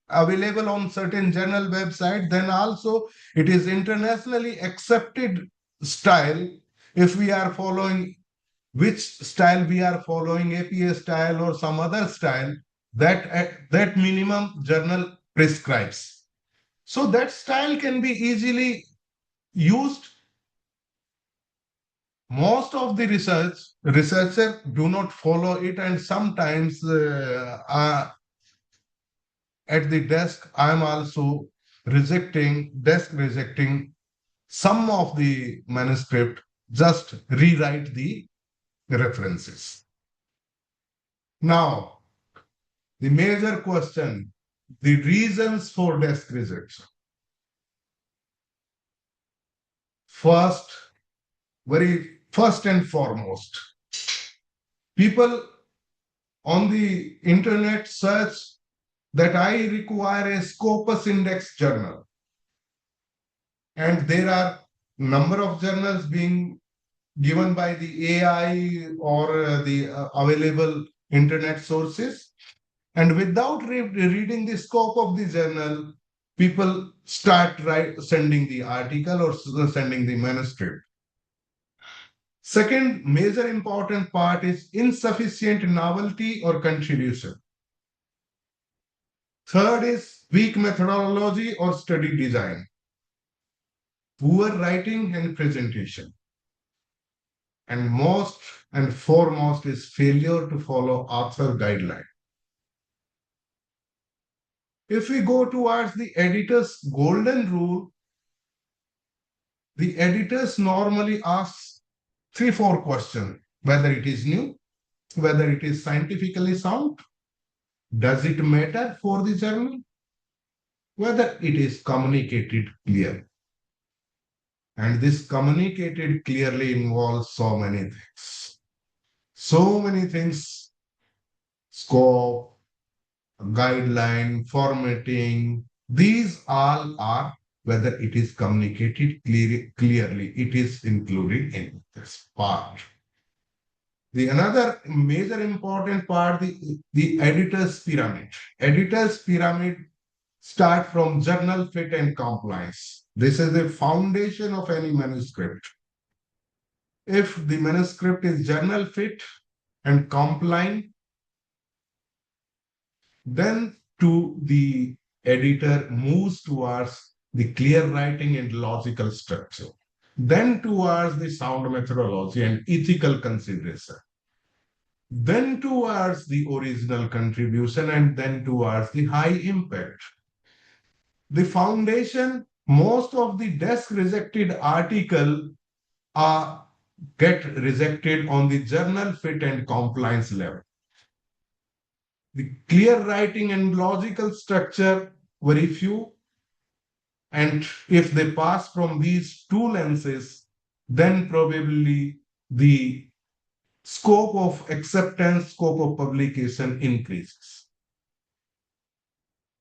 available on certain journal website, then also it is internationally accepted style. If we are following which style we are following, APA style or some other style, that minimum journal prescribes. So that style can be easily used. Most of the researchers do not follow it, and sometimes at the desk I am also rejecting some of the manuscript, just rewrite the references. Now, the major question, the reasons for desk rejection. First and foremost, people on the internet search that I require a Scopus index journal. And there are number of journals being given by the AI or the available internet sources. And without reading the scope of the journal, people start sending the article or sending the manuscript. Second major important part is insufficient novelty or contribution. Third is weak methodology or study design, poor writing and presentation. And most and foremost is failure to follow author guideline. If we go towards the editor's golden rule, the editors normally ask 3-4 questions, whether it is new, whether it is scientifically sound, does it matter for the journal, whether it is communicated clearly. And this communicated clearly involves so many things. So many things, scope, guideline, formatting, these all are whether it is communicated clearly, it is included in this part. The another major important part, the editor's pyramid. Editor's pyramid start from journal fit and compliance. This is the foundation of any manuscript. If the manuscript is journal fit and compliant, then to the editor moves towards the clear writing and logical structure, then towards the sound methodology and ethical consideration, then towards the original contribution, and then towards the high impact. The foundation, most of the desk rejected article get rejected on the journal fit and compliance level. The clear writing and logical structure, very few. And if they pass from these two lenses, then probably the scope of acceptance, scope of publication increases.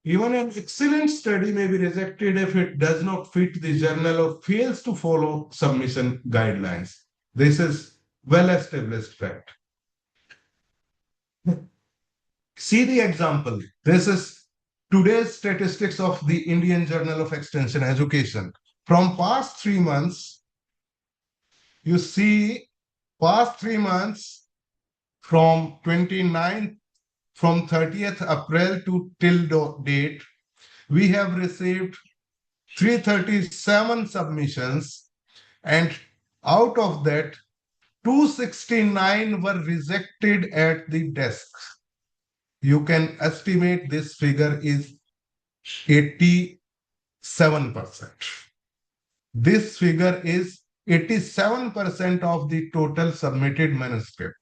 Even an excellent study may be rejected if it does not fit the journal or fails to follow submission guidelines. This is well-established fact. See the example. This is today's statistics of the Indian Journal of Extension Education. From past 3 months, you see past 3 months from 29th, from 30th April to till date, we have received 337 submissions, and out of that, 269 were rejected at the desk. You can estimate this figure is 87%. This figure is 87% of the total submitted manuscript.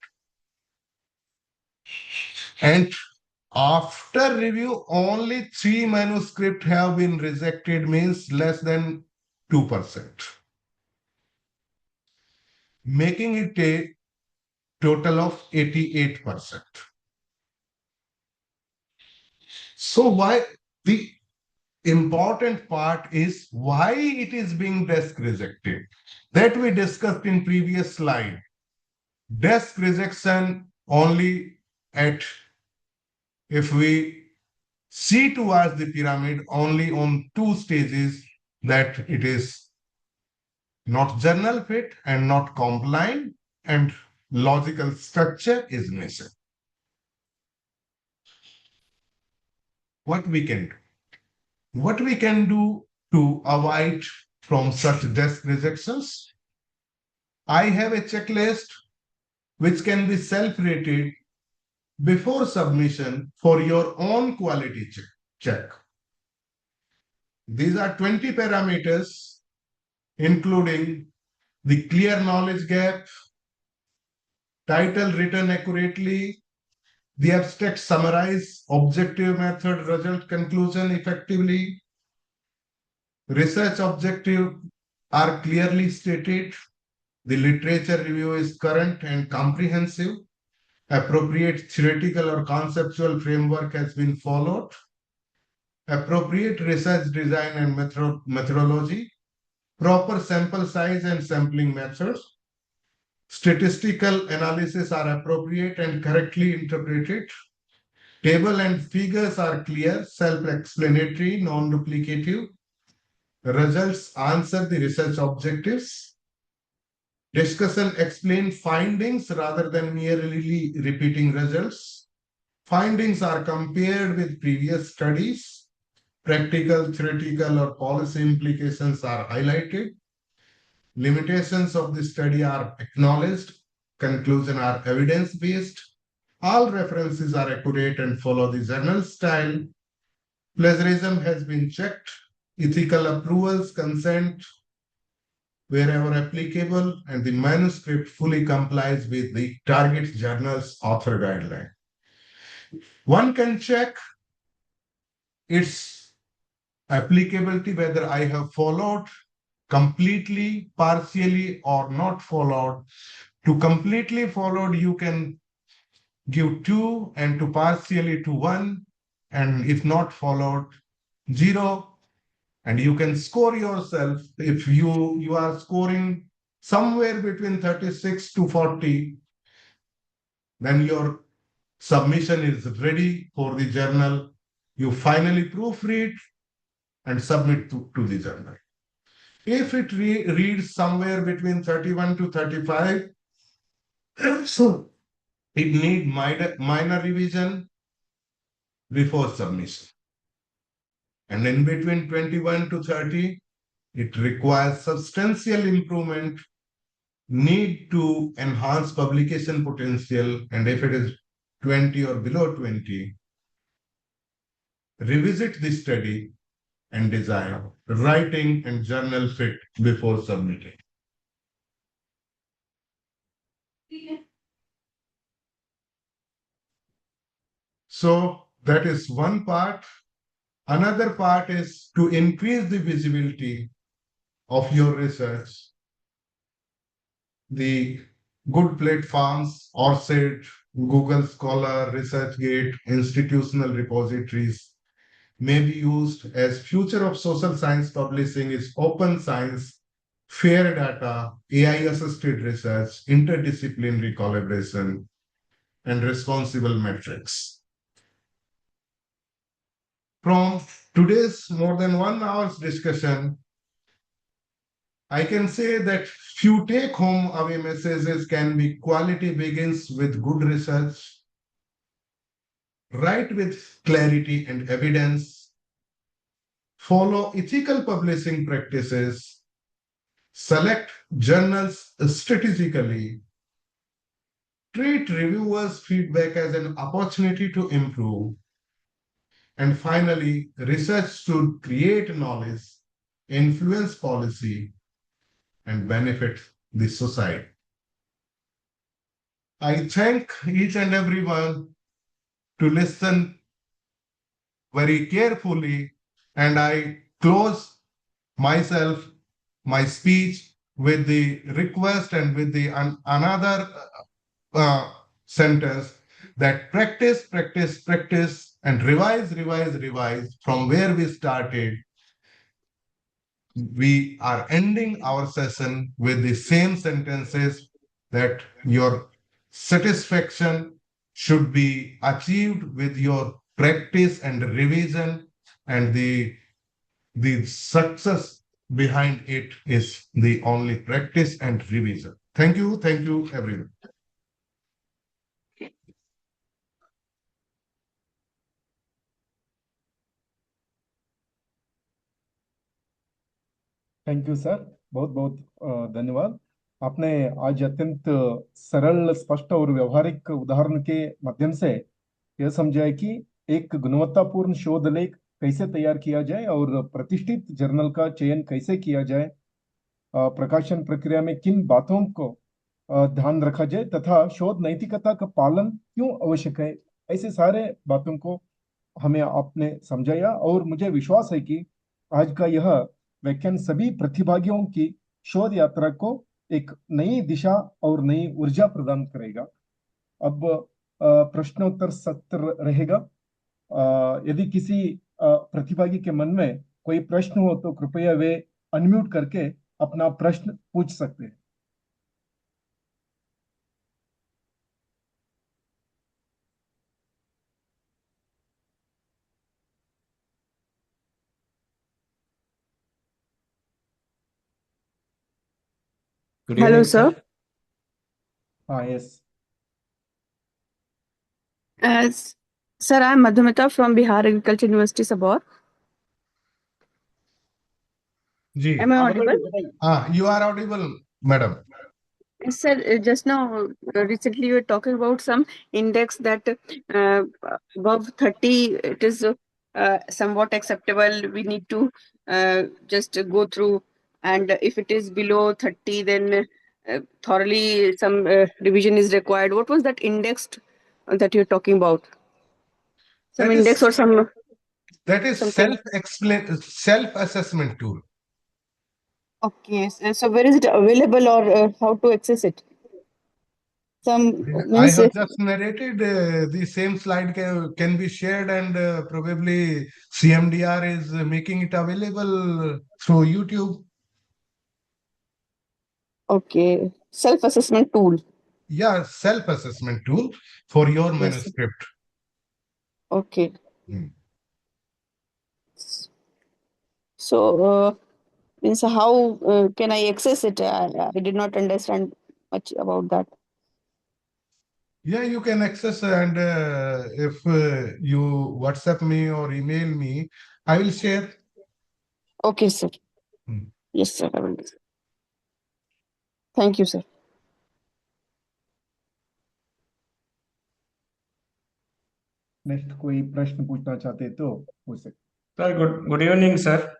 And after review, only 3 manuscripts have been rejected, means less than 2%, making it a total of 88%. So why the important part is why it is being desk rejected. That we discussed in previous slide. Desk rejection only at, if we see towards the pyramid, only on 2 stages, that it is not journal fit and not compliant and logical structure is missing. What we can do? What we can do to avoid from such desk rejections? I have a checklist which can be self-rated before submission for your own quality check. These are 20 parameters, including the clear knowledge gap, title written accurately, the abstract summarize, objective method, result, conclusion effectively, research objective are clearly stated, the literature review is current and comprehensive, Appropriate theoretical or conceptual framework has been followed. Appropriate research design and methodology. Proper sample size and sampling methods. Statistical analysis are appropriate and correctly interpreted. Table and figures are clear, self-explanatory, non-duplicative. Results answer the research objectives. Discussion explain findings rather than merely repeating results. Findings are compared with previous studies. Practical, theoretical, or policy implications are highlighted. Limitations of the study are acknowledged. Conclusions are evidence-based. All references are accurate and follow the journal style. Plagiarism has been checked. Ethical approvals, consent wherever applicable, and the manuscript fully complies with the target journal's author guideline. One can check its applicability whether I have followed completely, partially, or not followed. To completely followed, you can give 2, and to partially to 1, and if not followed, 0. And you can score yourself. If you are scoring somewhere between 36 to 40, then your submission is ready for the journal. You finally proofread and submit to the journal. If it reads somewhere between 31 to 35, so it need minor revision before submission. And in between 21 to 30, it requires substantial improvement, need to enhance publication potential, and if it is 20 or below 20, revisit the study and design, writing and journal fit before submitting. So that is one part. Another part is to increase the visibility of your research. The good platforms, ORCID, Google Scholar, ResearchGate, institutional repositories may be used as future of social science publishing is open science, fair data, AI-assisted research, interdisciplinary collaboration, and responsible metrics. From today's more than 1 hour's discussion, I can say that few take-home away messages can be: quality begins with good research, write with clarity and evidence, follow ethical publishing practices, select journals strategically, treat reviewers' feedback as an opportunity to improve, and finally, research should create knowledge, influence policy, and benefit the society. I thank each and everyone to listen very carefully, and I close my speech with the request and with the another sentence that practice, practice, practice, and revise, revise, revise from where we started. We are ending our session with the same sentences that your satisfaction should be achieved with your practice and revision, and the success behind it is the only practice and revision. Thank you everyone. Thank you sir, बहुत बहुत धन्यवाद। आपने आज अत्यंत सरल, स्पष्ट और व्यवहारिक उदाहरण के माध्यम से यह समझाया कि एक गुणवत्तापूर्ण शोध लेख कैसे तैयार किया जाए और प्रतिष्ठित जर्नल का चयन कैसे किया जाए, प्रकाशन प्रक्रिया में किन बातों को ध्यान रखा जाए तथा शोध नैतिकता का पालन क्यों आवश्यक है, ऐसे सारे बातों को हमें आपने समझाया। और मुझे विश्वास है कि आज का यह व्याख्यान सभी प्रतिभागियों की शोध यात्रा को एक नई दिशा और नई ऊर्जा प्रदान करेगा। अब प्रश्नोत्तर सत्र रहेगा। यदि किसी प्रतिभागी के मन में कोई प्रश्न हो तो कृपया वे अनम्यूट करके अपना प्रश्न पूछ सकते हैं। Good Hello, evening, sir. sir. हाँ, yes. Sir, I'm Madhumita from Bihar Agriculture University, Sabor. जी Am I हाँ audible? बताइए बताइए। हाँ, you are audible, madam. Yes, sir, just now, recently, you were talking about some index that above 30, it is somewhat acceptable. We need to just go through, and if it is below 30, then thoroughly some revision is required. What was that index that you're talking about? Some That index or is something? self-assessment tool. Okay, so where is it available or how to access it? Some I means have just narrated the same slide can be shared, and probably CMDR is making it available through YouTube. okay, self-assessment tool. Yeah, self-assessment tool for your Yes, sir. manuscript. Okay. Hmm. So means how can I access it? I did not understand much about that. Yeah, you can access, and if you WhatsApp me or email me, I will share. Okay, sir. Hmm. Yes, sir. I will. Thank you, sir. Next कोई प्रश्न पूछना चाहते तो पूछ सकते। Sir, good evening, sir.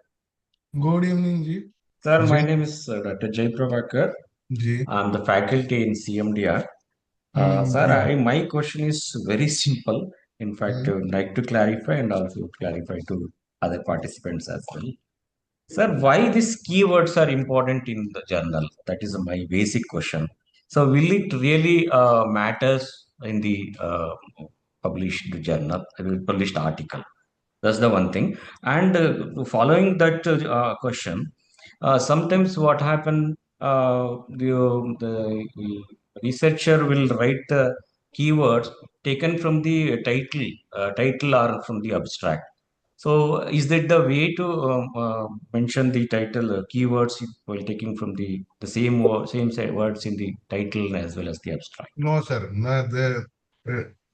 Good evening, Ji. Sir, my Ji. name is Dr. Jay Prabhakar. Ji. I'm the faculty in CMDR. Sir, Ji. my question is very simple. In fact, Hmm. I would like to clarify and also clarify to other participants as well. Sir, why these keywords are important in the journal? That is my basic question. So, will it really matters in the published journal, published article? That's the one thing. And following that question, sometimes what happen, the researcher will write the keywords taken from the title or from the abstract. So is that the way to mention the title keywords while taking from the same words in the title as well as the abstract? No, sir. No,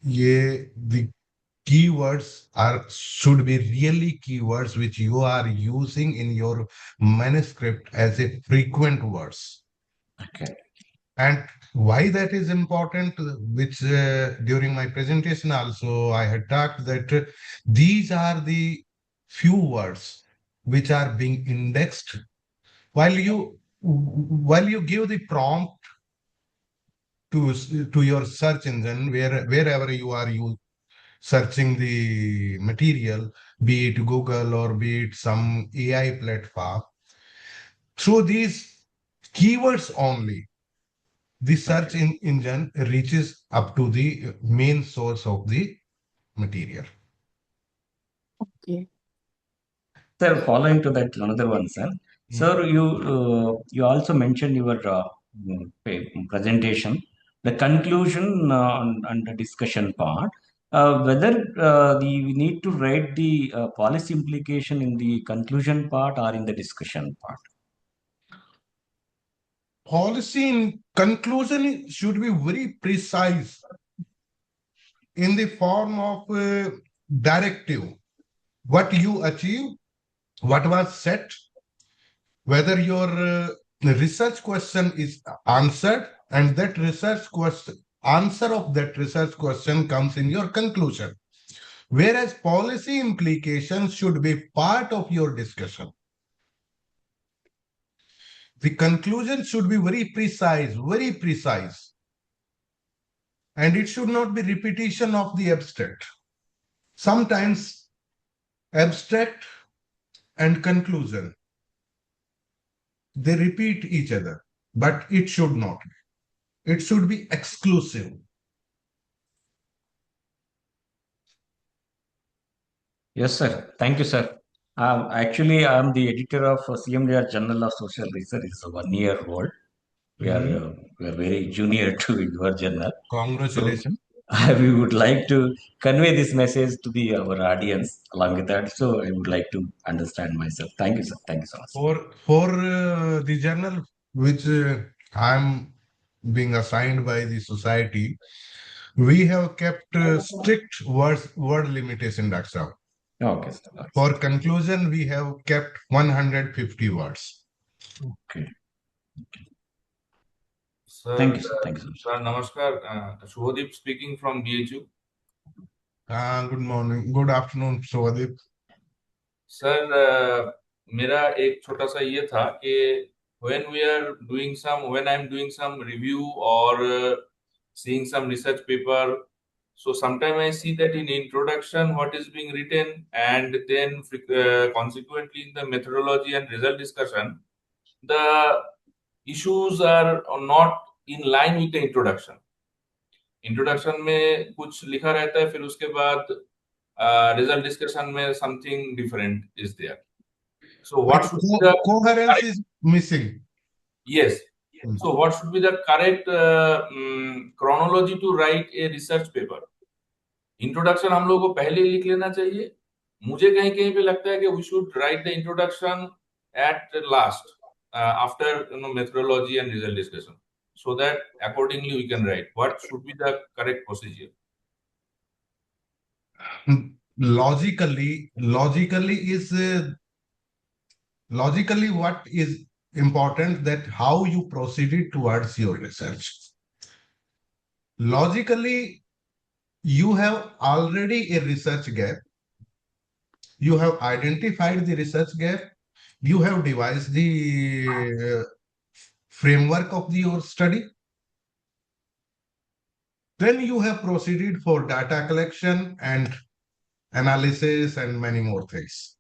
the keywords should be really keywords which you are using in your manuscript as a frequent words. Okay. And why that is important, which during my presentation also I had talked that these are the few words which are being indexed while you give the prompt to your search engine wherever you are searching the material, be it Google or be it some AI platform. Through these keywords only, the search engine reaches up to the main source of the material. Okay. Sir, following to that, another one, sir. Sir, you also mentioned your presentation, the conclusion and the discussion part. Whether we need to write the policy implication in the conclusion part or in the discussion part. Policy in conclusion should be very precise in the form of directive. What you achieve, what was set, whether your research question is answered, and that research question, answer of that research question comes in your conclusion. Whereas policy implications should be part of your discussion. The conclusion should be very precise, and it should not be repetition of the abstract. Sometimes abstract and conclusion, they repeat each other, but it should not. It should be exclusive. Yes, sir. Thank you, sir. Actually, I'm the editor of CMDR Journal of Social Research. It's a 1 year old. We are very junior to your journal. Congratulations. So we would like to convey this message to our audience along with that. So I would like to understand myself. Thank you, sir. Thank you so much. For the journal which I'm being assigned by the society, we have kept strict word limitation, Dr. Saab. Okay, sir. Okay. For conclusion, we have kept 150 words. Okay. Sir, Thank you, sir. Thank you so much. sir, Namaskar. Shubhadeep speaking from DHU. Good morning, good afternoon, Shoadip. Sir मेरा एक छोटा सा ये था कि when I'm doing some review or seeing some research paper, so sometimes I see that in introduction what is being written, and then consequently in the methodology and result discussion, the issues are not in line with the introduction. Introduction में कुछ लिखा रहता है, फिर उसके बाद result discussion में something different is there. So what should be the Coherence is missing. yes? So what should be the correct chronology to write a research paper? Introduction हम लोगों को पहले लिख लेना चाहिए. मुझे कहीं कहीं पे लगता है कि we should write the introduction at last after methodology and result discussion, so that accordingly we can write. What should be the correct procedure? Logically what is important, that how you proceeded towards your research. Logically, you have already a research gap. You have identified the research gap. You have devised the framework of your study. Then you have proceeded for data collection and analysis and many more things.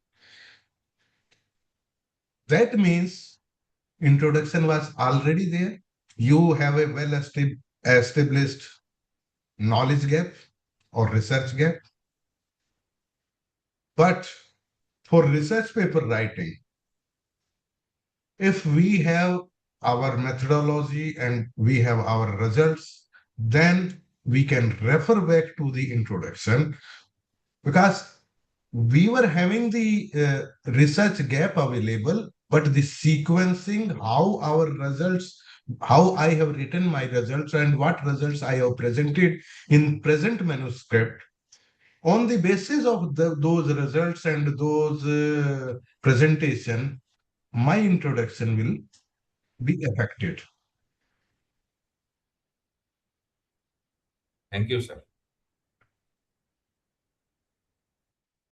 That means introduction was already there. You have a well-established knowledge gap or research gap. But for research paper writing, if we have our methodology and we have our results, then we can refer back to the introduction, because we were having the research gap available, but the sequencing, how our results, how I have written my results and what results I have presented in present manuscript, on the basis of those results and those presentation, my introduction will be affected. Thank you, sir.